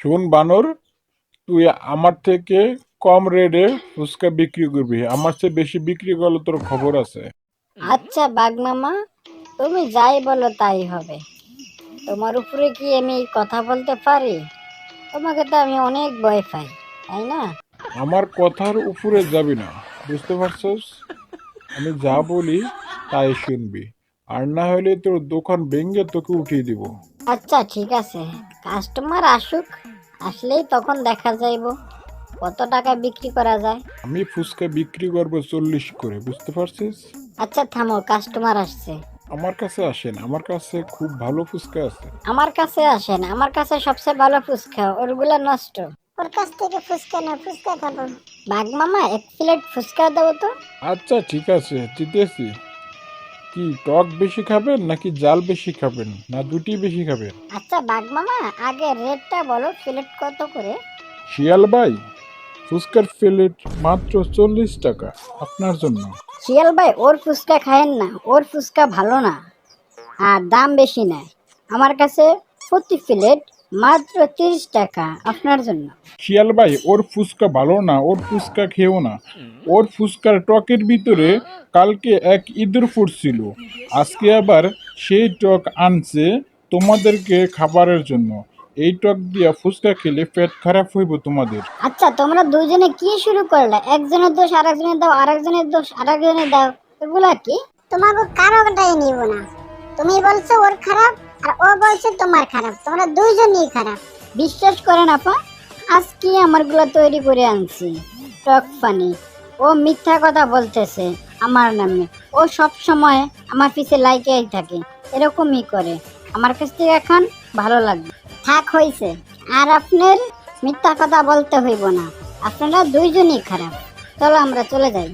শোন বানর, তুই আমার থেকে কম রেটে ফুচকা বিক্রি করবি, আমার চেয়ে বেশি বিক্রি করলে তোর খবর আছে। আচ্ছা বাঘ মামা, তুমি যাই বলো তাই হবে। তোমার উপরে কি আমি কথা বলতে পারি? তোমাকে তো আমি অনেক ভয় পাই, তাই না? আমার কথার উপরে যাবি না, বুঝতে পারছস? আমি যা বলি তাই শুনবি, আর না হলে তোর দোকান ভেঙে তোকে উঠিয়ে দিব। আচ্ছা ঠিক আছে, কাস্টমার আসুক, আসলেই তখন দেখা যাইব কত টাকা বিক্রি করা যায়। আমি ফুচকা বিক্রি করবো 40 করে, বুঝতে পারছিস? আচ্ছা থামো, কাস্টমার আসছে। আমার কাছে আসেন, আমার কাছে খুব ভালো ফুচকা আছে। আমার কাছে আসেন, আমার কাছে সবচেয়ে ভালো ফুচকা, ওরগুলা নষ্ট। ওর কাছ থেকে ফুচকা না, ফুচকা খাবো। বাঘ মামা, এক প্লেট ফুচকা দাও তো। আচ্ছা ঠিক আছে, দিতেছি। কি টক বেশি খাবেন নাকি জাল বেশি খাবেন, না দুটি বেশি খাবেন? আচ্ছা বাঘ মামা, আগে রেটটা বলো, প্লেট কত করে? শিয়াল ভাই, ফুচকার প্লেট মাত্র 40 টাকা আপনার জন্য। শিয়াল ভাই, ওর ফুচকা খায়েন না, ওর ফুচকা ভালো না, আর দাম বেশি নেয়। আমার কাছে প্রতি প্লেট মাত্র 30 টাকা, আপনার জন্য। শিয়াল ভাই, ওর ফুচকা ভালো না, ওর ফুচকা খেও না। ওর ফুচকার টকের ভিতরে কালকে এক ইঁদুর ফুটছিল, আজকে আবার সেই টক আনছে তোমাদেরকে খাবারের জন্য। এই টক দিয়া ফুচকা খেলে পেট খারাপ হইব তোমাদের। আচ্ছা তোমরা দুজনে কি শুরু করলে? একজনের দোষ আরেকজনের দাও, আরেকজনের দোষ আরেকজনের দাও, এগুলা কি? তোমাকে কারোটাই নিব না। তুমি বলছো ওর খারাপ, আর ও বলছে তোমার খারাপ, তোমরা দুইজনই খারাপ। বিশ্বাস করেন আপা, আজকে আমারগুলা তৈরি করে আনছি টক পানি। ও মিথ্যা কথা বলতেছে আমার নামে। ও সব সময় আমার পিছে লাইকেই থাকে, এরকমই করে। আমার কাছ থেকে এখন ভালো লাগবে। থাক হইছে, আর আপনার মিথ্যা কথা বলতে হইব না। আপনারা দুইজনই খারাপ। চলো আমরা চলে যাই।